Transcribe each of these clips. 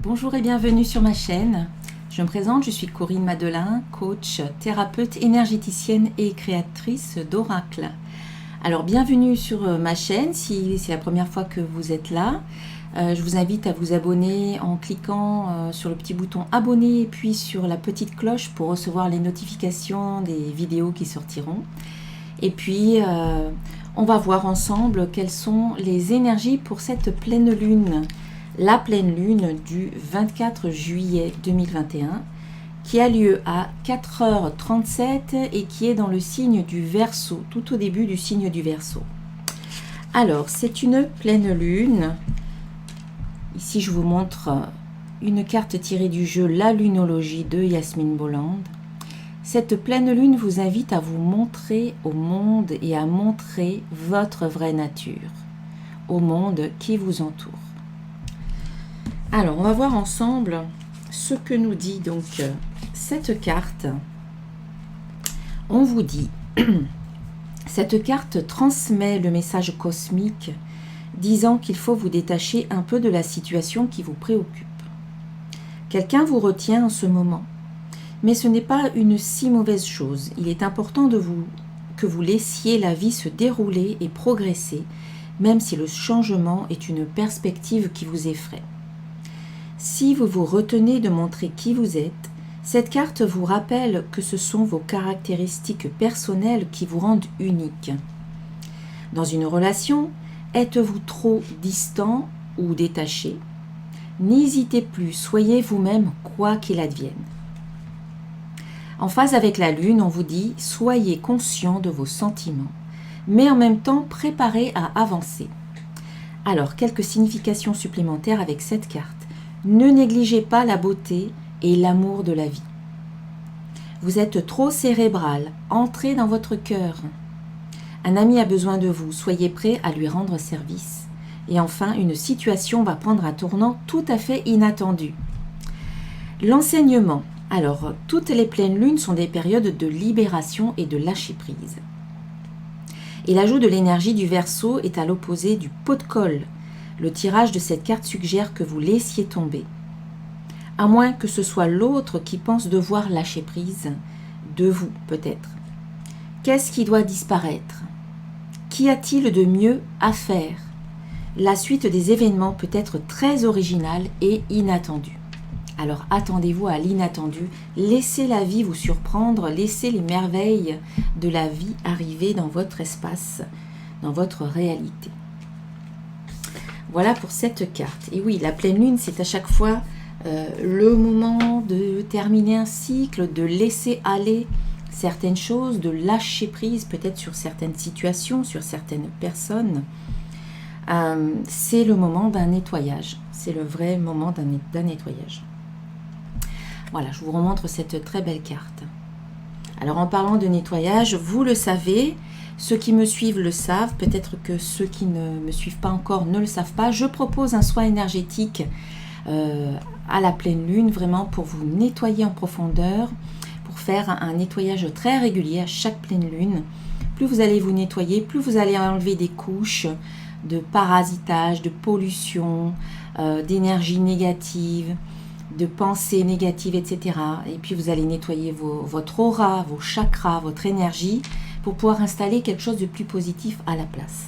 Bonjour et bienvenue sur ma chaîne. Je me présente, je suis Corinne Madelin, coach, thérapeute, énergéticienne et créatrice d'oracles. Alors bienvenue sur ma chaîne si c'est la première fois que vous êtes là. Je vous invite à vous abonner en cliquant sur le petit bouton abonner et puis sur la petite cloche pour recevoir les notifications des vidéos qui sortiront. Et puis on va voir ensemble quelles sont les énergies pour cette pleine lune. La pleine lune du 24 juillet 2021 qui a lieu à 4h37 et qui est dans le signe du Verseau, tout au début du signe du Verseau. Alors, c'est une pleine lune. Ici, je vous montre une carte tirée du jeu La Lunologie de Yasmine Bolland. Cette pleine lune vous invite à vous montrer au monde et à montrer votre vraie nature, au monde qui vous entoure. Alors, on va voir ensemble ce que nous dit donc cette carte. On vous dit, cette carte transmet le message cosmique disant qu'il faut vous détacher un peu de la situation qui vous préoccupe. Quelqu'un vous retient en ce moment, mais ce n'est pas une si mauvaise chose. Il est important que vous laissiez la vie se dérouler et progresser, même si le changement est une perspective qui vous effraie. Si vous vous retenez de montrer qui vous êtes, cette carte vous rappelle que ce sont vos caractéristiques personnelles qui vous rendent unique. Dans une relation, êtes-vous trop distant ou détaché? N'hésitez plus, soyez vous-même quoi qu'il advienne. En phase avec la lune, on vous dit « Soyez conscient de vos sentiments, mais en même temps préparez à avancer ». Alors, quelques significations supplémentaires avec cette carte. Ne négligez pas la beauté et l'amour de la vie. Vous êtes trop cérébral, entrez dans votre cœur. Un ami a besoin de vous, soyez prêt à lui rendre service. Et enfin, une situation va prendre un tournant tout à fait inattendu. L'enseignement. Alors, toutes les pleines lunes sont des périodes de libération et de lâcher prise. Et l'ajout de l'énergie du Verseau est à l'opposé du pot de colle. Le tirage de cette carte suggère que vous laissiez tomber. À moins que ce soit l'autre qui pense devoir lâcher prise, de vous peut-être. Qu'est-ce qui doit disparaître? Qu'y a-t-il de mieux à faire? La suite des événements peut être très originale et inattendue. Alors attendez-vous à l'inattendu, laissez la vie vous surprendre, laissez les merveilles de la vie arriver dans votre espace, dans votre réalité. Voilà pour cette carte. Et oui, la pleine lune, c'est à chaque fois le moment de terminer un cycle, de laisser aller certaines choses, de lâcher prise peut-être sur certaines situations, sur certaines personnes. C'est le moment d'un nettoyage. C'est le vrai moment d'un nettoyage. Voilà, je vous remontre cette très belle carte. Alors en parlant de nettoyage, vous le savez, ceux qui me suivent le savent, peut-être que ceux qui ne me suivent pas encore ne le savent pas. Je propose un soin énergétique à la pleine lune, vraiment pour vous nettoyer en profondeur, pour faire un nettoyage très régulier à chaque pleine lune. Plus vous allez vous nettoyer, plus vous allez enlever des couches de parasitage, de pollution, d'énergie négative, de pensées négatives, etc. Et puis vous allez nettoyer votre aura, vos chakras, votre énergie, pour pouvoir installer quelque chose de plus positif à la place.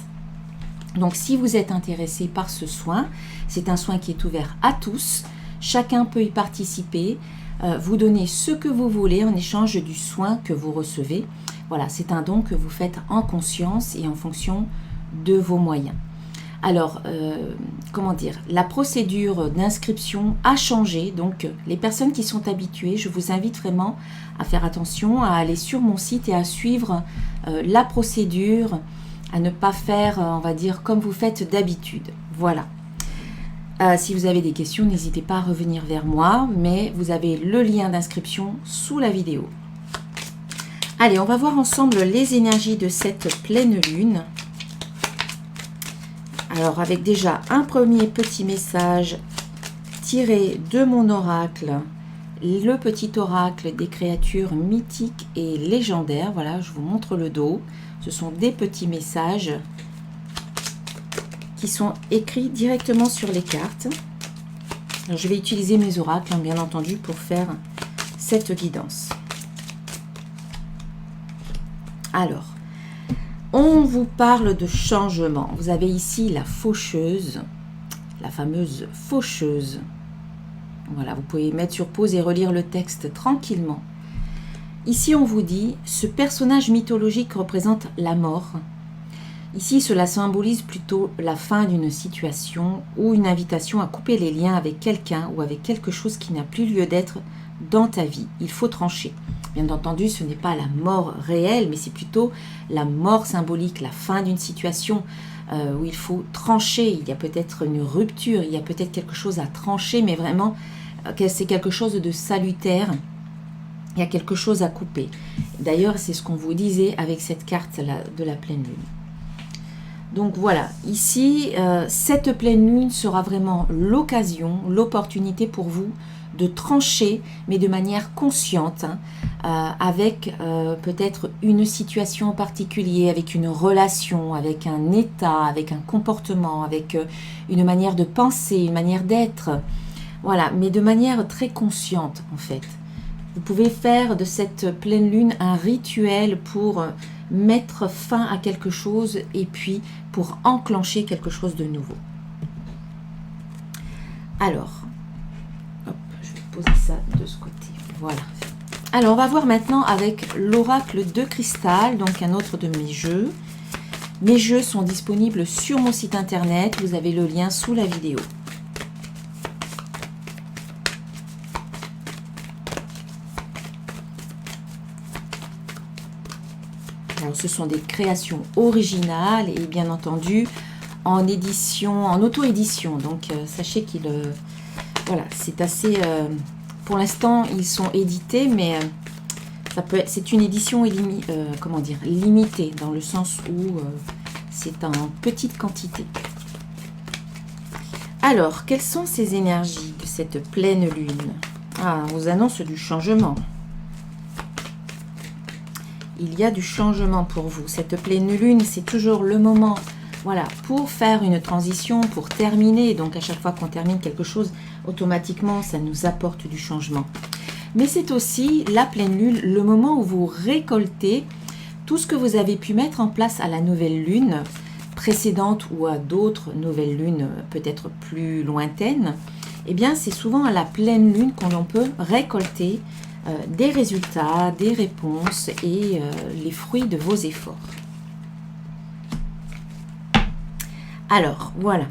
Donc si vous êtes intéressé par ce soin, c'est un soin qui est ouvert à tous, chacun peut y participer, vous donnez ce que vous voulez en échange du soin que vous recevez. Voilà, c'est un don que vous faites en conscience et en fonction de vos moyens. Alors, comment dire, la procédure d'inscription a changé, donc les personnes qui sont habituées, je vous invite vraiment à faire attention, à aller sur mon site et à suivre la procédure, à ne pas faire, on va dire, comme vous faites d'habitude. Voilà. Si vous avez des questions, n'hésitez pas à revenir vers moi, mais vous avez le lien d'inscription sous la vidéo. Allez, on va voir ensemble les énergies de cette pleine lune. Alors, avec déjà un premier petit message tiré de mon oracle, le petit oracle des créatures mythiques et légendaires. Voilà, je vous montre le dos. Ce sont des petits messages qui sont écrits directement sur les cartes. Alors, je vais utiliser mes oracles, bien entendu, pour faire cette guidance. Alors, on vous parle de changement. Vous avez ici la faucheuse, la fameuse faucheuse. Voilà, vous pouvez mettre sur pause et relire le texte tranquillement. Ici, on vous dit, ce personnage mythologique représente la mort. Ici, cela symbolise plutôt la fin d'une situation ou une invitation à couper les liens avec quelqu'un ou avec quelque chose qui n'a plus lieu d'être dans ta vie. Il faut trancher. Bien entendu, ce n'est pas la mort réelle, mais c'est plutôt la mort symbolique, la fin d'une situation où il faut trancher. Il y a peut-être une rupture, il y a peut-être quelque chose à trancher, mais vraiment, c'est quelque chose de salutaire. Il y a quelque chose à couper. D'ailleurs, c'est ce qu'on vous disait avec cette carte de la pleine lune. Donc voilà, ici, cette pleine lune sera vraiment l'occasion, l'opportunité pour vous de trancher, mais de manière consciente, avec peut-être une situation en particulier, avec une relation, avec un état, avec un comportement, avec une manière de penser, une manière d'être. Voilà, mais de manière très consciente en fait. Vous pouvez faire de cette pleine lune un rituel pour mettre fin à quelque chose et puis pour enclencher quelque chose de nouveau. Alors, hop, je vais poser ça de ce côté. Voilà. Alors, on va voir maintenant avec l'oracle de cristal, donc un autre de mes jeux. Mes jeux sont disponibles sur mon site internet. Vous avez le lien sous la vidéo. Alors, ce sont des créations originales et bien entendu en édition, en auto-édition. Donc, sachez qu'il, voilà, c'est assez. Pour l'instant, ils sont édités, mais c'est une édition limitée dans le sens où c'est en petite quantité. Alors, quelles sont ces énergies de cette pleine lune? Ah, on vous annonce du changement. Il y a du changement pour vous. Cette pleine lune, c'est toujours le moment, voilà, pour faire une transition, pour terminer. Donc, à chaque fois qu'on termine quelque chose, automatiquement, ça nous apporte du changement. Mais c'est aussi la pleine lune, le moment où vous récoltez tout ce que vous avez pu mettre en place à la nouvelle lune précédente ou à d'autres nouvelles lunes peut-être plus lointaines. Eh bien, c'est souvent à la pleine lune qu'on peut récolter des résultats, des réponses et les fruits de vos efforts. Alors, voilà.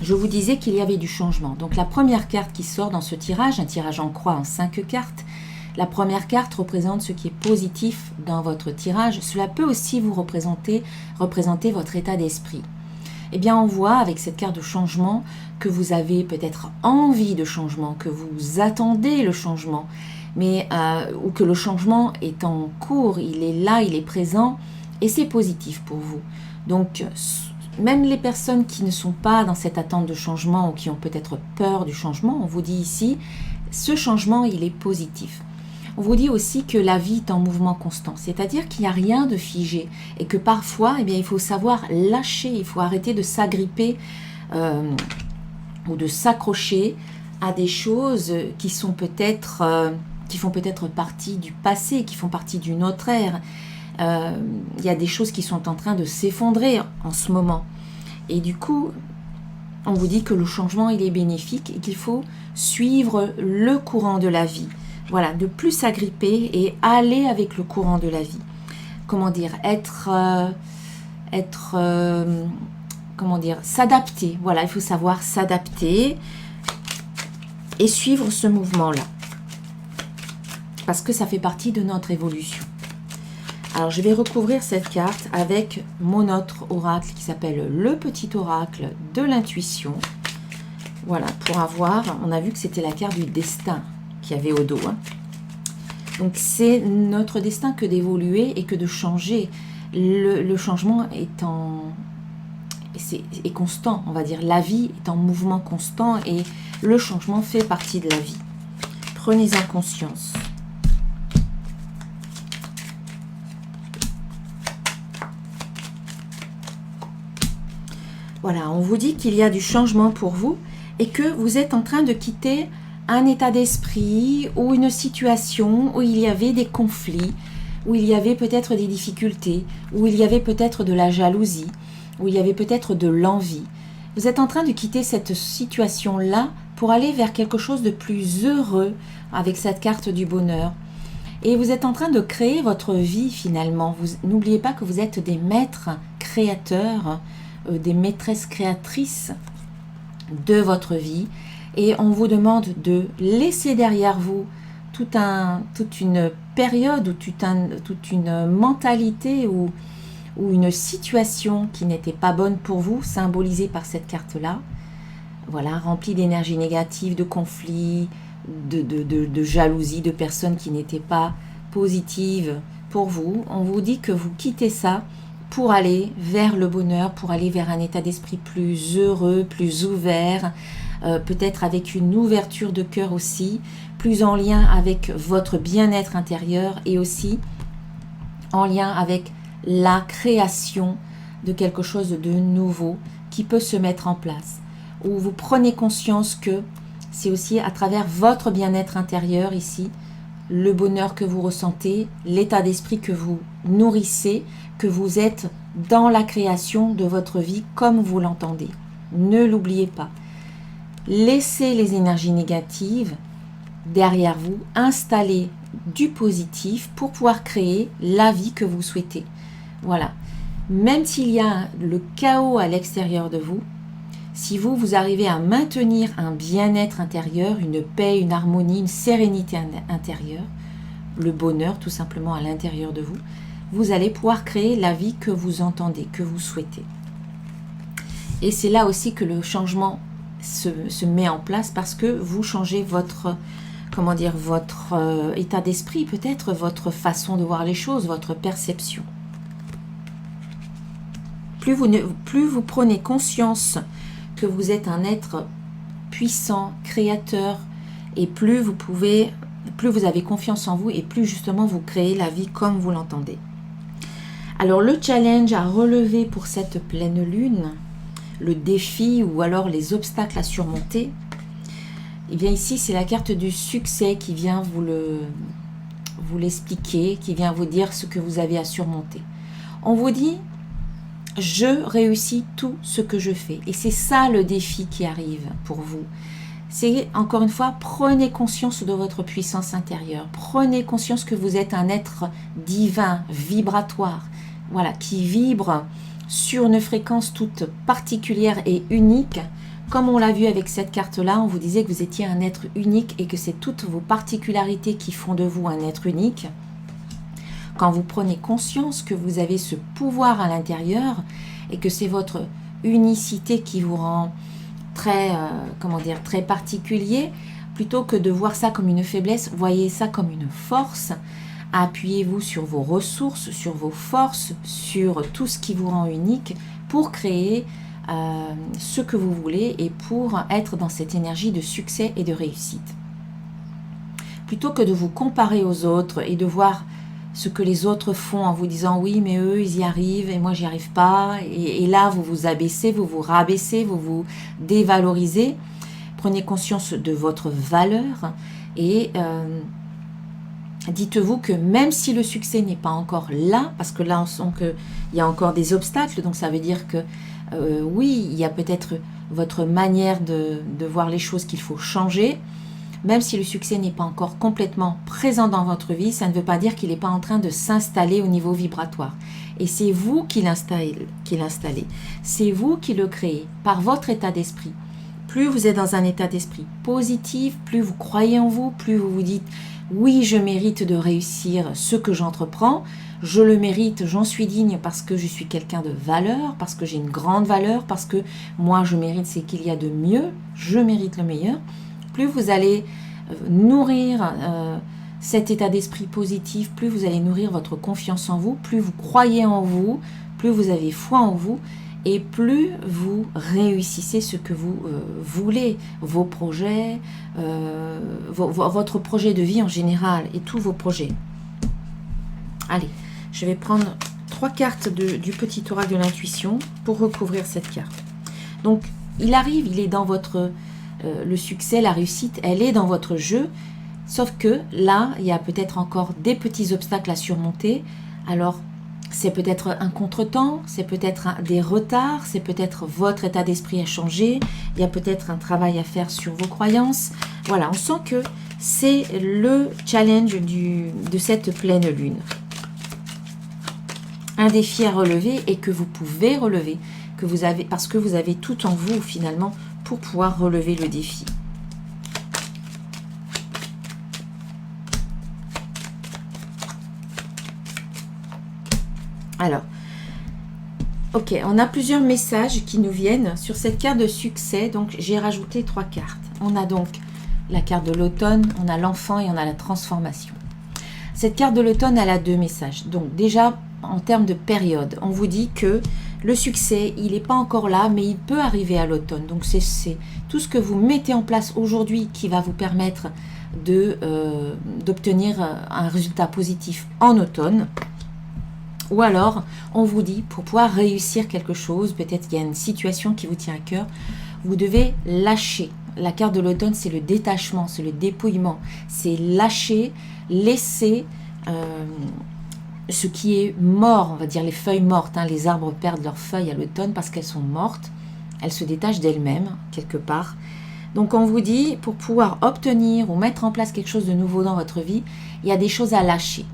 Je vous disais qu'il y avait du changement. Donc, la première carte qui sort dans ce tirage, un tirage en croix en 5 cartes, la première carte représente ce qui est positif dans votre tirage. Cela peut aussi vous représenter votre état d'esprit. Eh bien, on voit avec cette carte de changement que vous avez peut-être envie de changement, que vous attendez le changement, mais ou que le changement est en cours, il est là, il est présent, et c'est positif pour vous. Donc, même les personnes qui ne sont pas dans cette attente de changement ou qui ont peut-être peur du changement, on vous dit ici, ce changement, il est positif. On vous dit aussi que la vie est en mouvement constant, c'est-à-dire qu'il n'y a rien de figé et que parfois, eh bien, il faut savoir lâcher, il faut arrêter de s'agripper ou de s'accrocher à des choses qui sont peut-être, qui font peut-être partie du passé, qui font partie d'une autre ère. Il y a des choses qui sont en train de s'effondrer en ce moment. Et du coup, on vous dit que le changement, il est bénéfique et qu'il faut suivre le courant de la vie. Voilà, de plus s'agripper et aller avec le courant de la vie. Comment dire, comment dire, s'adapter. Voilà, il faut savoir s'adapter et suivre ce mouvement-là. Parce que ça fait partie de notre évolution. Alors, je vais recouvrir cette carte avec mon autre oracle qui s'appelle le petit oracle de l'intuition. Voilà, pour avoir, on a vu que c'était la carte du destin qu'il y avait au dos. Donc, c'est notre destin que d'évoluer et que de changer. Le changement est constant, on va dire. La vie est en mouvement constant et le changement fait partie de la vie. Prenez-en conscience. Voilà, on vous dit qu'il y a du changement pour vous, et que vous êtes en train de quitter un état d'esprit ou une situation où il y avait des conflits, où il y avait peut-être des difficultés, où il y avait peut-être de la jalousie, où il y avait peut-être de l'envie. Vous êtes en train de quitter cette situation-là pour aller vers quelque chose de plus heureux avec cette carte du bonheur. Et vous êtes en train de créer votre vie finalement. N'oubliez pas que vous êtes des maîtres créateurs, des maîtresses créatrices de votre vie. Et on vous demande de laisser derrière vous toute une période ou toute une mentalité ou une situation qui n'était pas bonne pour vous, symbolisée par cette carte-là. Voilà, remplie d'énergie négative, de conflits, de jalousie, de personnes qui n'étaient pas positives pour vous. On vous dit que vous quittez ça pour aller vers le bonheur, pour aller vers un état d'esprit plus heureux, plus ouvert, peut-être avec une ouverture de cœur aussi, plus en lien avec votre bien-être intérieur et aussi en lien avec la création de quelque chose de nouveau qui peut se mettre en place, où vous prenez conscience que c'est aussi à travers votre bien-être intérieur ici, le bonheur que vous ressentez, l'état d'esprit que vous nourrissez, que vous êtes dans la création de votre vie comme vous l'entendez. Ne l'oubliez pas. Laissez les énergies négatives derrière vous, installez du positif pour pouvoir créer la vie que vous souhaitez. Voilà. Même s'il y a le chaos à l'extérieur de vous, si vous arrivez à maintenir un bien-être intérieur, une paix, une harmonie, une sérénité intérieure, le bonheur tout simplement à l'intérieur de vous, vous allez pouvoir créer la vie que vous entendez, que vous souhaitez. Et c'est là aussi que le changement se met en place parce que vous changez votre état d'esprit, peut-être votre façon de voir les choses, votre perception. Plus vous prenez conscience que vous êtes un être puissant, créateur, et plus vous avez confiance en vous et plus justement vous créez la vie comme vous l'entendez. Alors le challenge à relever pour cette pleine lune, le défi ou alors les obstacles à surmonter, et bien ici c'est la carte du succès qui vient vous l'expliquer, qui vient vous dire ce que vous avez à surmonter. On vous dit je réussis tout ce que je fais. Et c'est ça le défi qui arrive pour vous. C'est, encore une fois, prenez conscience de votre puissance intérieure. Prenez conscience que vous êtes un être divin, vibratoire, voilà, qui vibre sur une fréquence toute particulière et unique. Comme on l'a vu avec cette carte-là, on vous disait que vous étiez un être unique et que c'est toutes vos particularités qui font de vous un être unique. Quand vous prenez conscience que vous avez ce pouvoir à l'intérieur et que c'est votre unicité qui vous rend très particulier, plutôt que de voir ça comme une faiblesse, voyez ça comme une force. Appuyez-vous sur vos ressources, sur vos forces, sur tout ce qui vous rend unique pour créer ce que vous voulez et pour être dans cette énergie de succès et de réussite. Plutôt que de vous comparer aux autres et de voir ce que les autres font en vous disant oui mais eux ils y arrivent et moi j'y arrive pas, et là vous vous abaissez, vous vous rabaissez, vous vous dévalorisez. Prenez conscience de votre valeur et dites-vous que même si le succès n'est pas encore là, parce que là on sent qu'il y a encore des obstacles, donc ça veut dire que oui, il y a peut-être votre manière de voir les choses qu'il faut changer. Même si le succès n'est pas encore complètement présent dans votre vie, ça ne veut pas dire qu'il n'est pas en train de s'installer au niveau vibratoire. Et c'est vous qui l'installez. C'est vous qui le créez par votre état d'esprit. Plus vous êtes dans un état d'esprit positif, plus vous croyez en vous, plus vous vous dites « Oui, je mérite de réussir ce que j'entreprends. Je le mérite, j'en suis digne parce que je suis quelqu'un de valeur, parce que j'ai une grande valeur, parce que moi je mérite ce qu'il y a de mieux, je mérite le meilleur. » Plus vous allez nourrir cet état d'esprit positif, plus vous allez nourrir votre confiance en vous, plus vous croyez en vous, plus vous avez foi en vous et plus vous réussissez ce que vous voulez, vos projets, votre projet de vie en général et tous vos projets. Allez, je vais prendre 3 cartes du petit oracle de l'intuition pour recouvrir cette carte. Donc, il arrive, il est dans votre le succès, la réussite, elle est dans votre jeu. Sauf que là, il y a peut-être encore des petits obstacles à surmonter. Alors, c'est peut-être un contretemps, c'est peut-être des retards, c'est peut-être votre état d'esprit à changer, il y a peut-être un travail à faire sur vos croyances. Voilà, on sent que c'est le challenge de cette pleine lune. Un défi à relever et que vous pouvez relever, parce que vous avez tout en vous finalement pour pouvoir relever le défi. Alors, ok, on a plusieurs messages qui nous viennent sur cette carte de succès. Donc, j'ai rajouté 3 cartes. On a donc la carte de l'automne, on a l'enfant et on a la transformation. Cette carte de l'automne, elle a 2 messages. Donc, déjà, en termes de période, on vous dit que le succès, il n'est pas encore là, mais il peut arriver à l'automne. Donc, c'est tout ce que vous mettez en place aujourd'hui qui va vous permettre d'obtenir un résultat positif en automne. Ou alors, on vous dit, pour pouvoir réussir quelque chose, peut-être qu'il y a une situation qui vous tient à cœur, vous devez lâcher. La carte de l'automne, c'est le détachement, c'est le dépouillement. C'est lâcher, laisser ce qui est mort, on va dire les feuilles mortes. Hein. Les arbres perdent leurs feuilles à l'automne parce qu'elles sont mortes. Elles se détachent d'elles-mêmes, quelque part. Donc, on vous dit, pour pouvoir obtenir ou mettre en place quelque chose de nouveau dans votre vie, il y a des choses à lâcher.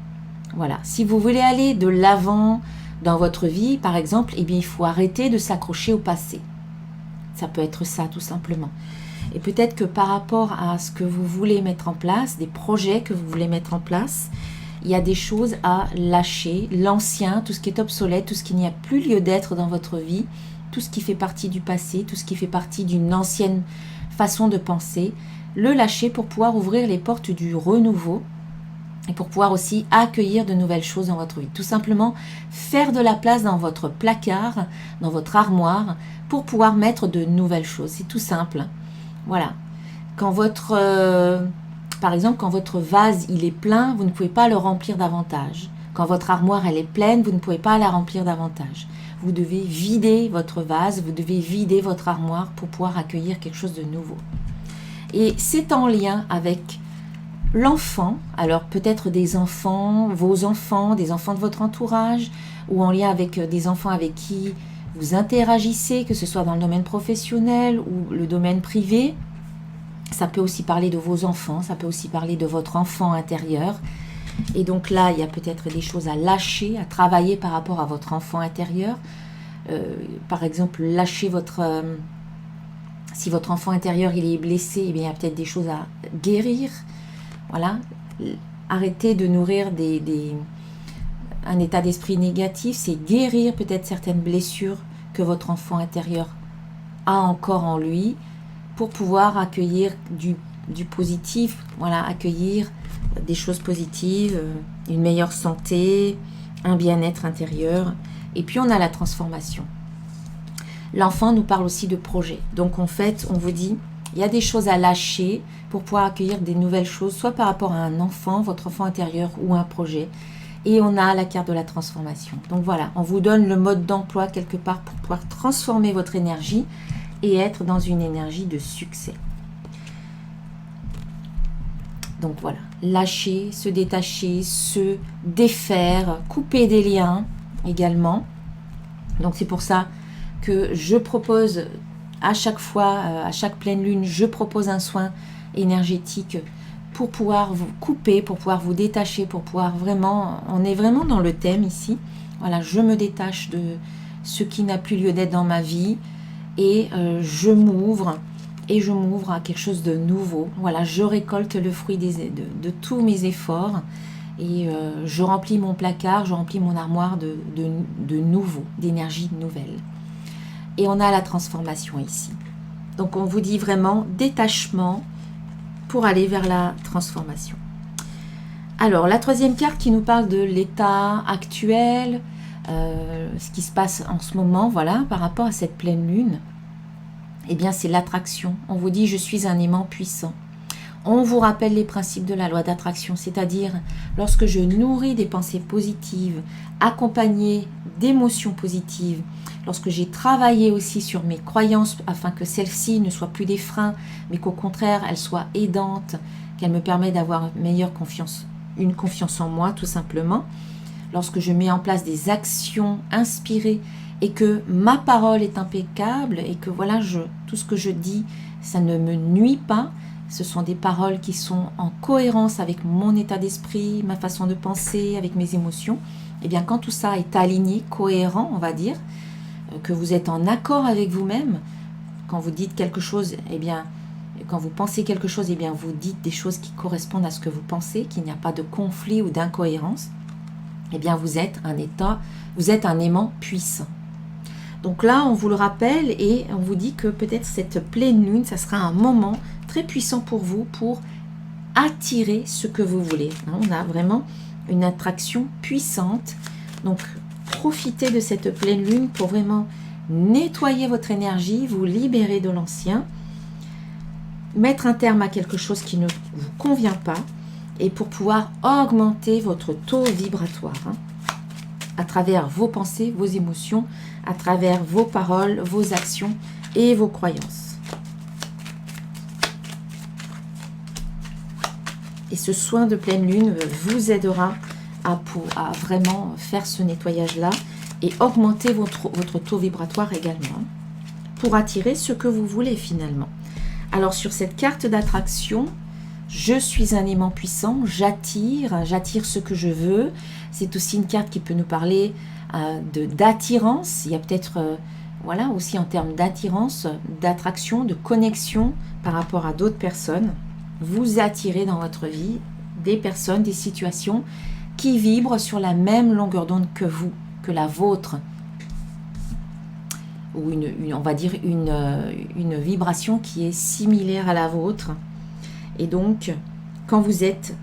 Voilà, si vous voulez aller de l'avant dans votre vie, par exemple, eh bien, il faut arrêter de s'accrocher au passé. Ça peut être ça, tout simplement. Et peut-être que par rapport à ce que vous voulez mettre en place, des projets que vous voulez mettre en place, il y a des choses à lâcher, l'ancien, tout ce qui est obsolète, tout ce qui n'y a plus lieu d'être dans votre vie, tout ce qui fait partie du passé, tout ce qui fait partie d'une ancienne façon de penser, le lâcher pour pouvoir ouvrir les portes du renouveau, et pour pouvoir aussi accueillir de nouvelles choses dans votre vie. Tout simplement, faire de la place dans votre placard, dans votre armoire, pour pouvoir mettre de nouvelles choses. C'est tout simple. Voilà. Quand par exemple, quand votre vase il est plein, vous ne pouvez pas le remplir davantage. Quand votre armoire elle est pleine, vous ne pouvez pas la remplir davantage. Vous devez vider votre vase, vous devez vider votre armoire pour pouvoir accueillir quelque chose de nouveau. Et c'est en lien avec l'enfant, alors peut-être des enfants, vos enfants, des enfants de votre entourage, ou en lien avec des enfants avec qui vous interagissez, que ce soit dans le domaine professionnel ou le domaine privé. Ça peut aussi parler de vos enfants, ça peut aussi parler de votre enfant intérieur. Et donc là, il y a peut-être des choses à lâcher, à travailler par rapport à votre enfant intérieur. Par exemple, lâcher si votre enfant intérieur il est blessé, eh bien, il y a peut-être des choses à guérir. Voilà, arrêter de nourrir un état d'esprit négatif, c'est guérir peut-être certaines blessures que votre enfant intérieur a encore en lui pour pouvoir accueillir du positif, voilà, accueillir des choses positives, une meilleure santé, un bien-être intérieur. Et puis on a la transformation. L'enfant nous parle aussi de projet. Donc en fait, on vous dit, il y a des choses à lâcher pour pouvoir accueillir des nouvelles choses, soit par rapport à un enfant, votre enfant intérieur ou un projet. Et on a la carte de la transformation. Donc voilà, on vous donne le mode d'emploi quelque part pour pouvoir transformer votre énergie et être dans une énergie de succès. Donc voilà, lâcher, se détacher, se défaire, couper des liens également. Donc c'est pour ça que je propose à chaque fois, à chaque pleine lune, je propose un soin énergétique pour pouvoir vous couper, pour pouvoir vous détacher, pour pouvoir vraiment, on est vraiment dans le thème ici. Voilà, je me détache de ce qui n'a plus lieu d'être dans ma vie et je m'ouvre à quelque chose de nouveau. Voilà, je récolte le fruit de tous mes efforts et je remplis mon placard, je remplis mon armoire de nouveau, d'énergie nouvelle. Et on a la transformation ici. Donc on vous dit vraiment détachement pour aller vers la transformation. Alors la troisième carte qui nous parle de l'état actuel, ce qui se passe en ce moment, voilà, par rapport à cette pleine lune, eh bien c'est l'attraction. On vous dit je suis un aimant puissant. On vous rappelle les principes de la loi d'attraction, c'est-à-dire lorsque je nourris des pensées positives accompagnées d'émotions positives, lorsque j'ai travaillé aussi sur mes croyances afin que celles-ci ne soient plus des freins, mais qu'au contraire, elles soient aidantes, qu'elles me permettent d'avoir une confiance en moi tout simplement, lorsque je mets en place des actions inspirées et que ma parole est impeccable et que voilà, tout ce que je dis, ça ne me nuit pas, ce sont des paroles qui sont en cohérence avec mon état d'esprit, ma façon de penser, avec mes émotions, et bien quand tout ça est aligné, cohérent, on va dire, que vous êtes en accord avec vous-même, quand vous dites quelque chose, eh bien, quand vous pensez quelque chose, eh bien, vous dites des choses qui correspondent à ce que vous pensez, qu'il n'y a pas de conflit ou d'incohérence, eh bien, vous êtes un aimant puissant. Donc là, on vous le rappelle et on vous dit que peut-être cette pleine lune, ça sera un moment très puissant pour vous pour attirer ce que vous voulez. On a vraiment une attraction puissante. Donc, profitez de cette pleine lune pour vraiment nettoyer votre énergie, vous libérer de l'ancien, mettre un terme à quelque chose qui ne vous convient pas et pour pouvoir augmenter votre taux vibratoire à travers vos pensées, vos émotions, à travers vos paroles, vos actions et vos croyances. Et ce soin de pleine lune vous aidera à vraiment faire ce nettoyage-là et augmenter votre taux vibratoire également pour attirer ce que vous voulez finalement. Alors sur cette carte d'attraction, je suis un aimant puissant, j'attire ce que je veux. C'est aussi une carte qui peut nous parler d'attirance. Il y a peut-être, voilà, aussi en termes d'attirance, d'attraction, de connexion par rapport à d'autres personnes. Vous attirez dans votre vie des personnes, des situations qui vibrent sur la même longueur d'onde que vous, que la vôtre. Ou on va dire une vibration qui est similaire à la vôtre. Et donc, quand vous êtes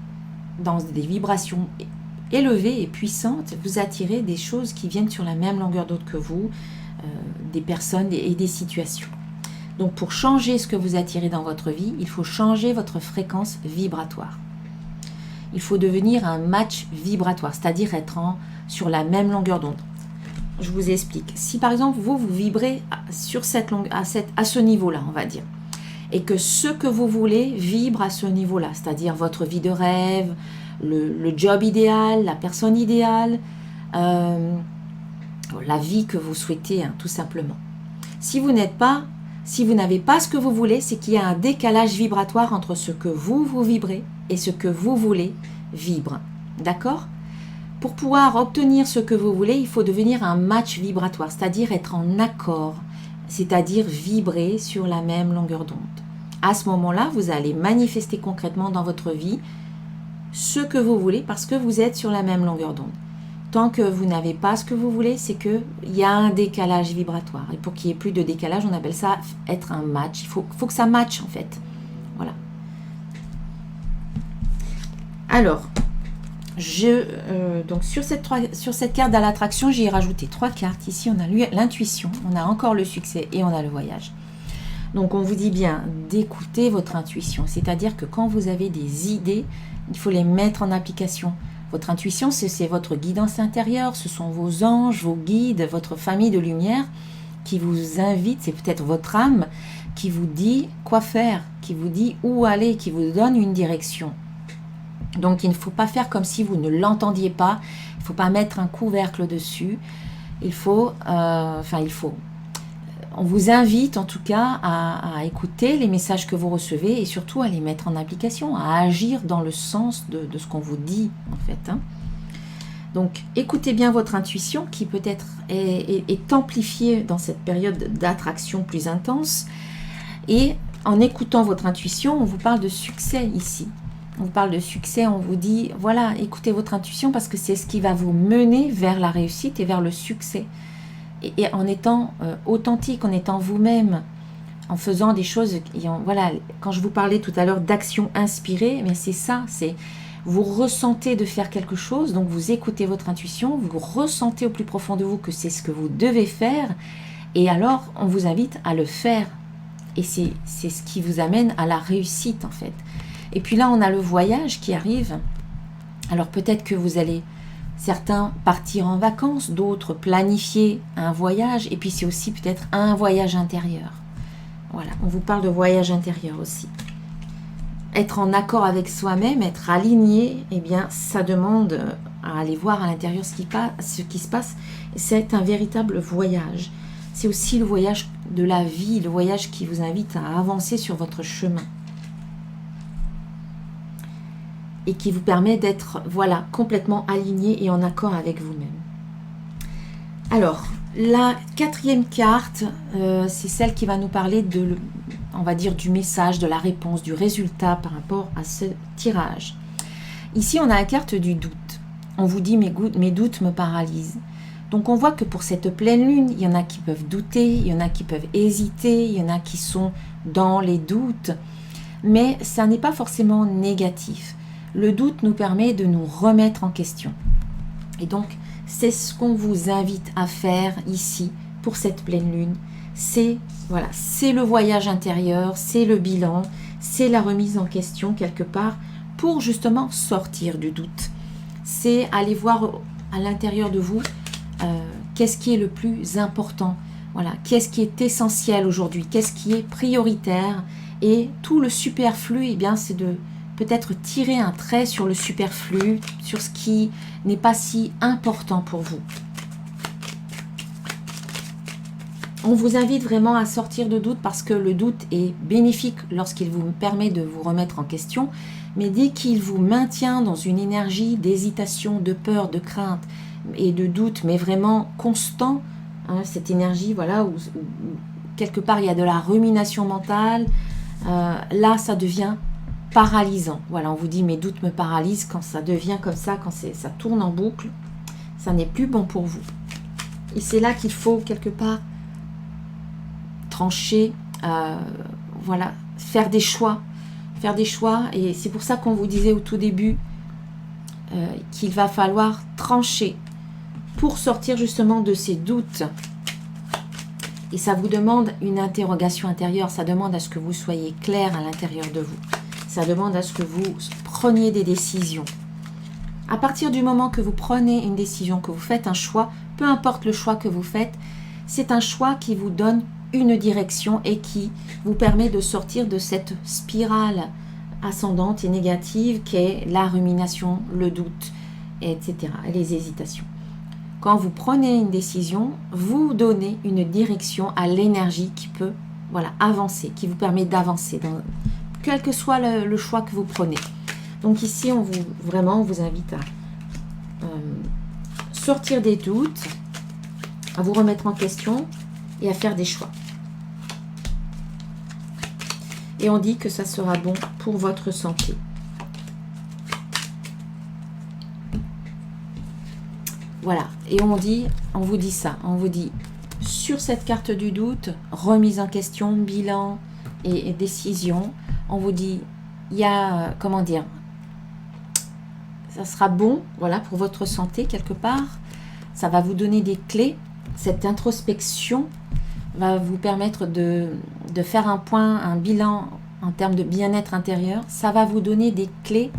dans des vibrations élevées et puissantes, vous attirez des choses qui viennent sur la même longueur d'onde que vous, des personnes et des situations. Donc, pour changer ce que vous attirez dans votre vie, il faut changer votre fréquence vibratoire. Il faut devenir un match vibratoire, c'est-à-dire être sur la même longueur d'onde. Je vous explique. Si par exemple, vous vibrez sur à ce niveau-là, on va dire, et que ce que vous voulez vibre à ce niveau-là, c'est-à-dire votre vie de rêve, le job idéal, la personne idéale, la vie que vous souhaitez, tout simplement. Si vous n'avez pas ce que vous voulez, c'est qu'il y a un décalage vibratoire entre ce que vous vibrez et ce que vous voulez vibre. D'accord ? Pour pouvoir obtenir ce que vous voulez, il faut devenir un match vibratoire, c'est-à-dire être en accord, c'est-à-dire vibrer sur la même longueur d'onde. À ce moment-là, vous allez manifester concrètement dans votre vie ce que vous voulez parce que vous êtes sur la même longueur d'onde. Tant que vous n'avez pas ce que vous voulez, c'est qu'il y a un décalage vibratoire. Et pour qu'il n'y ait plus de décalage, on appelle ça être un match. Il faut que ça matche en fait. Voilà. Alors, donc sur cette carte de l'attraction, j'ai rajouté 3 cartes. Ici, on a l'intuition, on a encore le succès et on a le voyage. Donc, on vous dit bien d'écouter votre intuition. C'est-à-dire que quand vous avez des idées, il faut les mettre en application. Votre intuition, c'est votre guidance intérieure, ce sont vos anges, vos guides, votre famille de lumière qui vous invite, c'est peut-être votre âme qui vous dit quoi faire, qui vous dit où aller, qui vous donne une direction. Donc, il ne faut pas faire comme si vous ne l'entendiez pas. Il ne faut pas mettre un couvercle dessus. On vous invite en tout cas à écouter les messages que vous recevez et surtout à les mettre en application, à agir dans le sens de ce qu'on vous dit en fait. Donc, écoutez bien votre intuition qui peut-être est amplifiée dans cette période d'attraction plus intense. Et en écoutant votre intuition, on vous parle de succès ici. On vous parle de succès, on vous dit, voilà, écoutez votre intuition parce que c'est ce qui va vous mener vers la réussite et vers le succès. Et en étant authentique, en étant vous-même, en faisant des choses, voilà, quand je vous parlais tout à l'heure d'action inspirée, mais c'est ça, c'est vous ressentez de faire quelque chose, donc vous écoutez votre intuition, vous ressentez au plus profond de vous que c'est ce que vous devez faire, et alors on vous invite à le faire. Et c'est ce qui vous amène à la réussite en fait. Et puis là, on a le voyage qui arrive. Alors peut-être que vous allez Certains partir en vacances, d'autres planifier un voyage, et puis c'est aussi peut-être un voyage intérieur. Voilà, on vous parle de voyage intérieur aussi. Être en accord avec soi-même, être aligné, eh bien, ça demande à aller voir à l'intérieur ce qui se passe. C'est un véritable voyage. C'est aussi le voyage de la vie, le voyage qui vous invite à avancer sur votre chemin. Et qui vous permet d'être, voilà, complètement aligné et en accord avec vous-même. Alors, la quatrième carte, c'est celle qui va nous parler on va dire, du message, de la réponse, du résultat par rapport à ce tirage. Ici, on a la carte du doute. On vous dit, mes doutes me paralysent. Donc, on voit que pour cette pleine lune, il y en a qui peuvent douter, il y en a qui peuvent hésiter, il y en a qui sont dans les doutes. Mais ça n'est pas forcément négatif. Le doute nous permet de nous remettre en question. Et donc, c'est ce qu'on vous invite à faire ici pour cette pleine lune. C'est voilà, c'est le voyage intérieur, c'est le bilan, c'est la remise en question quelque part pour justement sortir du doute. C'est aller voir à l'intérieur de vous qu'est-ce qui est le plus important. Voilà, qu'est-ce qui est essentiel aujourd'hui, qu'est-ce qui est prioritaire, et tout le superflu, eh bien, c'est de peut-être tirer un trait sur le superflu, sur ce qui n'est pas si important pour vous. On vous invite vraiment à sortir de doute parce que le doute est bénéfique lorsqu'il vous permet de vous remettre en question, mais dès qu'il vous maintient dans une énergie d'hésitation, de peur, de crainte et de doute, mais vraiment constant, hein, cette énergie, voilà, où quelque part il y a de la rumination mentale, là ça devient paralysant. Voilà, on vous dit mes doutes me paralysent. Quand ça devient comme ça, quand ça tourne en boucle, ça n'est plus bon pour vous. Et c'est là qu'il faut quelque part trancher, voilà, faire des choix. Et c'est pour ça qu'on vous disait au tout début qu'il va falloir trancher pour sortir justement de ces doutes. Et ça vous demande une interrogation intérieure, ça demande à ce que vous soyez clair à l'intérieur de vous. Ça demande à ce que vous preniez des décisions. À partir du moment que vous prenez une décision, que vous faites un choix, peu importe le choix que vous faites, c'est un choix qui vous donne une direction et qui vous permet de sortir de cette spirale ascendante et négative qu'est la rumination, le doute, etc. et les hésitations. Quand vous prenez une décision, vous donnez une direction à l'énergie qui peut, voilà, avancer, qui vous permet d'avancer dans quel que soit le choix que vous prenez. Donc ici, on vous invite à sortir des doutes, à vous remettre en question et à faire des choix. Et on dit que ça sera bon pour votre santé. Voilà, et on vous dit ça, on vous dit sur cette carte du doute, remise en question, bilan et décision. On vous dit, il y a, comment dire, ça sera bon, voilà, pour votre santé quelque part. Ça va vous donner des clés. Cette introspection va vous permettre de faire un point, un bilan en termes de bien-être intérieur. Ça va vous donner des clés.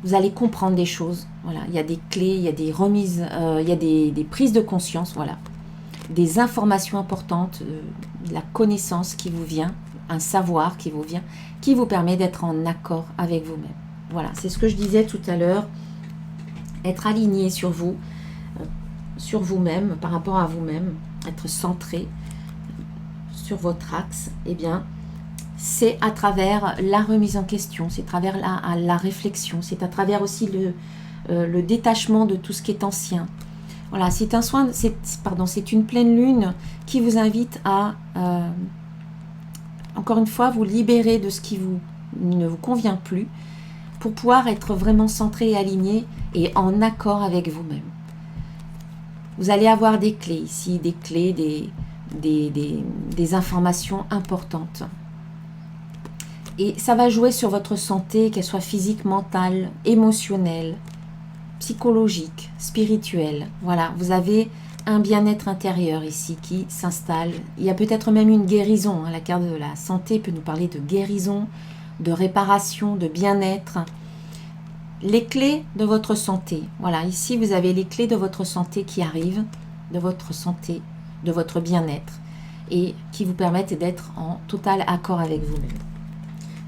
Vous allez comprendre des choses. Voilà, il y a des clés, il y a des remises, il y a des prises de conscience, voilà, des informations importantes, de la connaissance qui vous vient, un savoir qui vous vient, qui vous permet d'être en accord avec vous-même. Voilà, c'est ce que je disais tout à l'heure. Être aligné sur vous, sur vous-même, par rapport à vous-même, être centré sur votre axe, eh bien, c'est à travers la remise en question, c'est à travers la réflexion, c'est à travers aussi le détachement de tout ce qui est ancien. Voilà, c'est une pleine lune qui vous invite à, encore une fois, vous libérer de ce qui ne vous convient plus pour pouvoir être vraiment centré et aligné et en accord avec vous-même. Vous allez avoir des clés ici, des clés, des informations importantes. Et ça va jouer sur votre santé, qu'elle soit physique, mentale, émotionnelle, psychologique, spirituelle. Voilà, vous avez un bien-être intérieur ici qui s'installe. Il y a peut-être même une guérison. La carte de la santé peut nous parler de guérison, de réparation, de bien-être. les clés de votre santé. Voilà, ici vous avez les clés de votre santé qui arrivent, de votre santé, de votre bien-être et qui vous permettent d'être en total accord avec vous-même.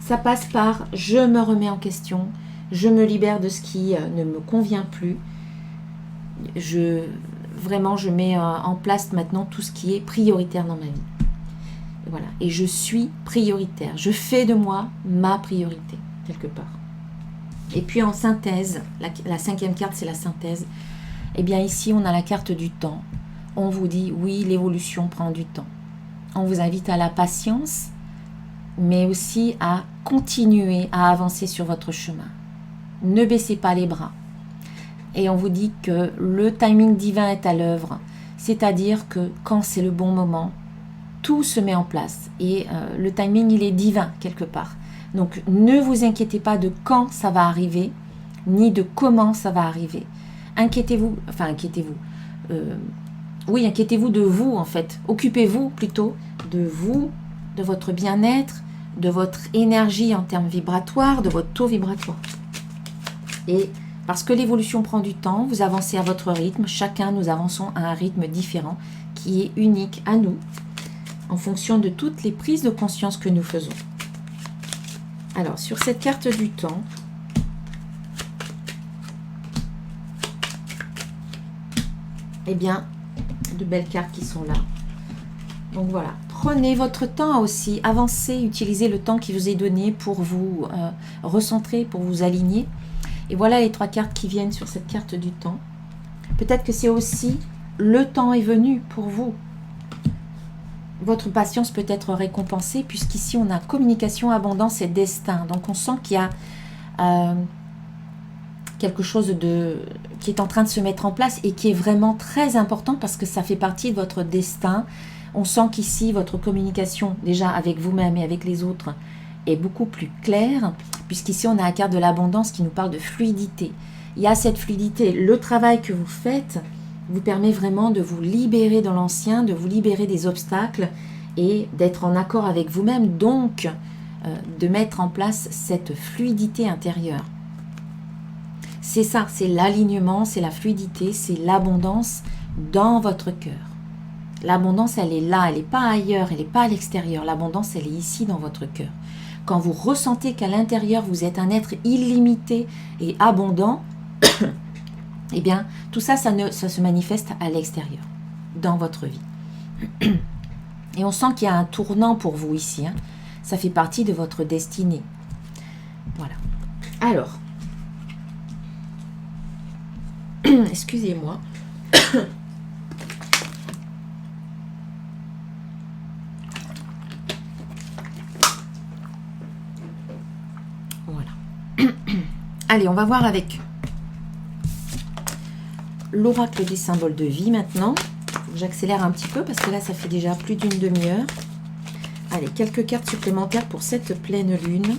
Ça passe par je me remets en question, je me libère de ce qui ne me convient plus. Vraiment, je mets en place maintenant tout ce qui est prioritaire dans ma vie. Voilà, et je suis prioritaire. Je fais de moi ma priorité, quelque part. Et puis en synthèse, la cinquième carte, c'est la synthèse. Eh bien ici, on a la carte du temps. On vous dit, oui, l'évolution prend du temps. On vous invite à la patience, mais aussi à continuer à avancer sur votre chemin. Ne baissez pas les bras. Et on vous dit que le timing divin est à l'œuvre, c'est-à-dire que quand c'est le bon moment, tout se met en place. Et le timing, il est divin quelque part. Donc ne vous inquiétez pas de quand ça va arriver, ni de comment ça va arriver. Inquiétez-vous de vous en fait. Occupez-vous plutôt de vous, de votre bien-être, de votre énergie en termes vibratoires, de votre taux vibratoire. Et parce que l'évolution prend du temps, vous avancez à votre rythme, chacun nous avançons à un rythme différent qui est unique à nous en fonction de toutes les prises de conscience que nous faisons. Alors, sur cette carte du temps, eh bien, de belles cartes qui sont là. Donc voilà, prenez votre temps aussi, avancez, utilisez le temps qui vous est donné pour vous recentrer, pour vous aligner. Et voilà les 3 cartes qui viennent sur cette carte du temps. Peut-être que c'est aussi le temps est venu pour vous. Votre patience peut être récompensée puisqu'ici on a communication, abondance et destin. Donc on sent qu'il y a quelque chose qui est en train de se mettre en place et qui est vraiment très important parce que ça fait partie de votre destin. On sent qu'ici votre communication déjà avec vous-même et avec les autres est beaucoup plus claire puisqu'ici on a la carte de l'abondance qui nous parle de fluidité. Il y a cette fluidité. Le travail que vous faites vous permet vraiment de vous libérer de l'ancien, de vous libérer des obstacles et d'être en accord avec vous-même, donc de mettre en place cette fluidité intérieure. C'est ça, c'est l'alignement, c'est la fluidité, c'est l'abondance dans votre cœur. L'abondance, elle est là, elle n'est pas ailleurs, elle n'est pas à l'extérieur. L'abondance, elle est ici dans votre cœur. Quand vous ressentez qu'à l'intérieur, vous êtes un être illimité et abondant, eh bien, tout ça, ça se manifeste à l'extérieur, dans votre vie. Et on sent qu'il y a un tournant pour vous ici. Hein. Ça fait partie de votre destinée. Voilà. Alors, excusez-moi. Voilà. Allez, on va voir avec l'oracle des symboles de vie maintenant. J'accélère un petit peu parce que là, ça fait déjà plus d'une demi-heure. Allez, quelques cartes supplémentaires pour cette pleine lune.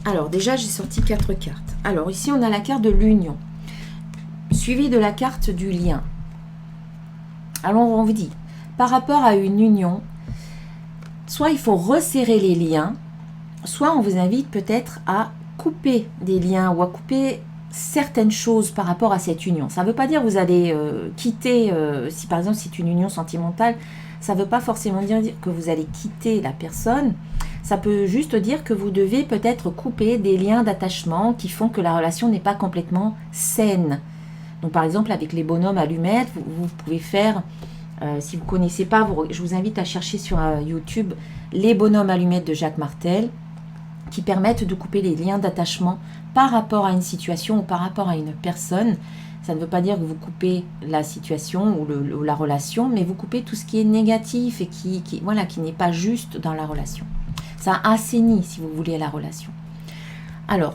Alors, déjà, j'ai sorti 4 cartes. Alors, ici, on a la carte de l'union, suivie de la carte du lien. Alors, on vous dit, par rapport à une union, soit il faut resserrer les liens, soit on vous invite peut-être à couper des liens ou à couper certaines choses par rapport à cette union. Ça ne veut pas dire que vous allez quitter, si par exemple c'est une union sentimentale, ça ne veut pas forcément dire que vous allez quitter la personne. Ça peut juste dire que vous devez peut-être couper des liens d'attachement qui font que la relation n'est pas complètement saine. Donc par exemple avec les bonhommes allumettes, vous pouvez faire, si vous ne connaissez pas, je vous invite à chercher sur YouTube les bonhommes allumettes de Jacques Martel qui permettent de couper les liens d'attachement par rapport à une situation ou par rapport à une personne. Ça ne veut pas dire que vous coupez la situation ou la relation, mais vous coupez tout ce qui est négatif et qui n'est pas juste dans la relation. Ça assainit, si vous voulez, la relation. Alors,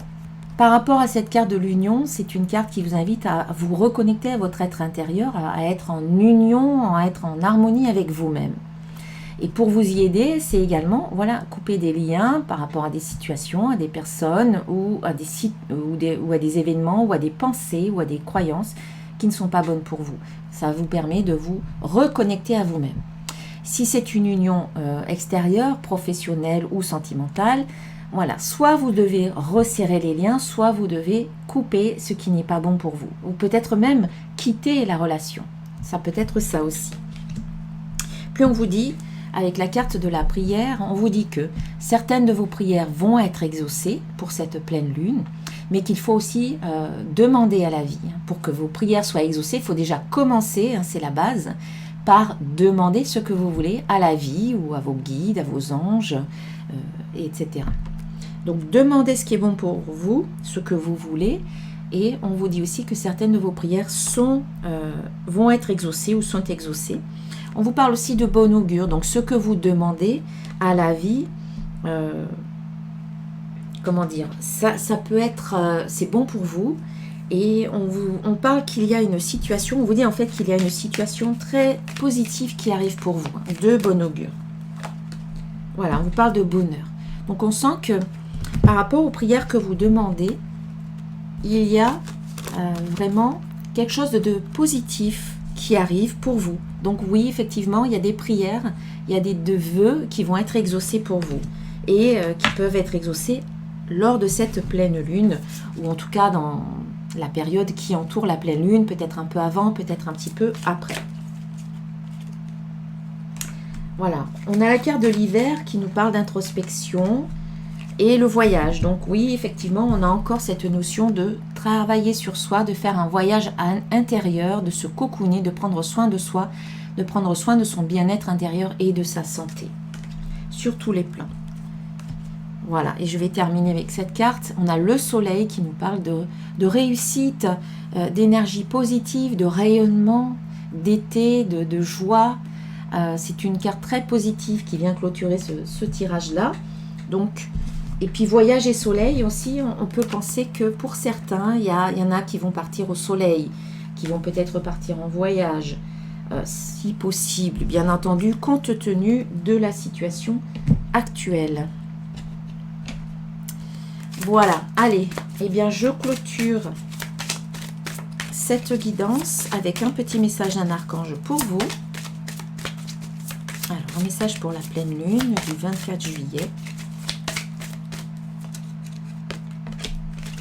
par rapport à cette carte de l'union, c'est une carte qui vous invite à vous reconnecter à votre être intérieur, à être en union, à être en harmonie avec vous-même. Et pour vous y aider, c'est également, voilà, couper des liens par rapport à des situations, à des personnes, ou à des sites, ou à des événements, ou à des pensées, ou à des croyances qui ne sont pas bonnes pour vous. Ça vous permet de vous reconnecter à vous-même. Si c'est une union extérieure, professionnelle ou sentimentale, voilà, soit vous devez resserrer les liens, soit vous devez couper ce qui n'est pas bon pour vous. Ou peut-être même quitter la relation. Ça peut être ça aussi. Puis on vous dit, avec la carte de la prière, on vous dit que certaines de vos prières vont être exaucées pour cette pleine lune, mais qu'il faut aussi demander à la vie. Pour que vos prières soient exaucées, il faut déjà commencer, c'est la base, par demander ce que vous voulez à la vie ou à vos guides, à vos anges, etc. Donc demandez ce qui est bon pour vous, ce que vous voulez, et on vous dit aussi que certaines de vos prières vont être exaucées ou sont exaucées. On vous parle aussi de bon augure, donc ce que vous demandez à la vie, comment dire, ça peut être, c'est bon pour vous, et on parle qu'il y a une situation, on vous dit en fait qu'il y a une situation très positive qui arrive pour vous, de bon augure. Voilà, on vous parle de bonheur. Donc on sent que par rapport aux prières que vous demandez, il y a vraiment quelque chose de positif qui arrive pour vous. Donc oui, effectivement, il y a des prières, il y a des vœux qui vont être exaucés pour vous et qui peuvent être exaucés lors de cette pleine lune, ou en tout cas dans la période qui entoure la pleine lune, peut-être un peu avant, peut-être un petit peu après. Voilà, on a la carte de l'hiver qui nous parle d'introspection et le voyage. Donc oui, effectivement, on a encore cette notion de travailler sur soi, de faire un voyage intérieur, de se cocooner, de prendre soin de soi, de prendre soin de son bien-être intérieur et de sa santé, sur tous les plans. Voilà, et je vais terminer avec cette carte. On a le soleil qui nous parle de réussite, d'énergie positive, de rayonnement, d'été, de joie. C'est une carte très positive qui vient clôturer ce tirage-là. Donc, et puis voyage et soleil aussi, on peut penser que pour certains, il y en a qui vont partir au soleil, qui vont peut-être partir en voyage, si possible, bien entendu, compte tenu de la situation actuelle. Voilà, allez, eh bien je clôture cette guidance avec un petit message d'un archange pour vous. Alors, un message pour la pleine lune du 24 juillet.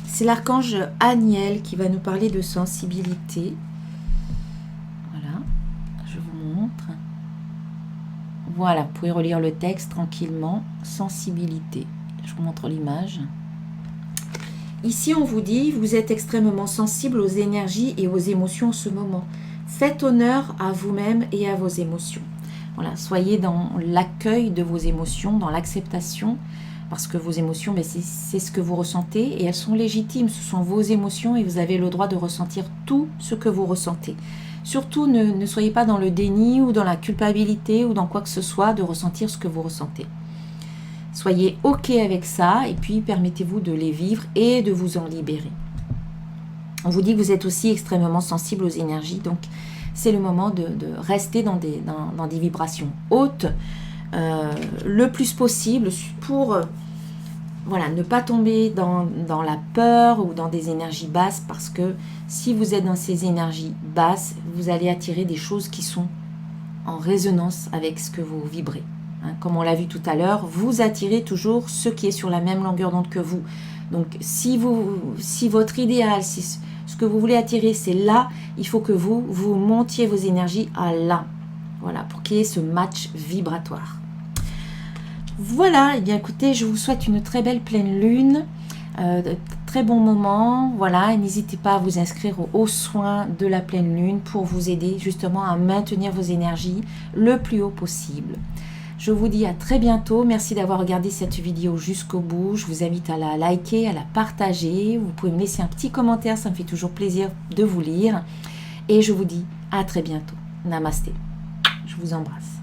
C'est l'archange Aniel qui va nous parler de sensibilité. Voilà, je vous montre. Voilà, vous pouvez relire le texte tranquillement. Sensibilité. Je vous montre l'image. Ici, on vous dit, vous êtes extrêmement sensible aux énergies et aux émotions en ce moment. Faites honneur à vous-même et à vos émotions. Voilà, soyez dans l'accueil de vos émotions, dans l'acceptation, parce que vos émotions, c'est ce que vous ressentez et elles sont légitimes. Ce sont vos émotions et vous avez le droit de ressentir tout ce que vous ressentez. Surtout, ne soyez pas dans le déni ou dans la culpabilité ou dans quoi que ce soit de ressentir ce que vous ressentez. Soyez OK avec ça et puis permettez-vous de les vivre et de vous en libérer. On vous dit que vous êtes aussi extrêmement sensible aux énergies, donc c'est le moment de rester dans des vibrations hautes le plus possible pour voilà, ne pas tomber dans la peur ou dans des énergies basses, parce que si vous êtes dans ces énergies basses, vous allez attirer des choses qui sont en résonance avec ce que vous vibrez. Comme on l'a vu tout à l'heure, vous attirez toujours ce qui est sur la même longueur d'onde que vous. Donc si votre idéal, si ce que vous voulez attirer, c'est là, il faut que vous montiez vos énergies à là. Voilà, pour qu'il y ait ce match vibratoire. Voilà, et bien écoutez, je vous souhaite une très belle pleine lune, de très bons moments. Voilà, et n'hésitez pas à vous inscrire aux soins de la pleine lune pour vous aider justement à maintenir vos énergies le plus haut possible. Je vous dis à très bientôt. Merci d'avoir regardé cette vidéo jusqu'au bout. Je vous invite à la liker, à la partager. Vous pouvez me laisser un petit commentaire, ça me fait toujours plaisir de vous lire. Et je vous dis à très bientôt. Namasté. Je vous embrasse.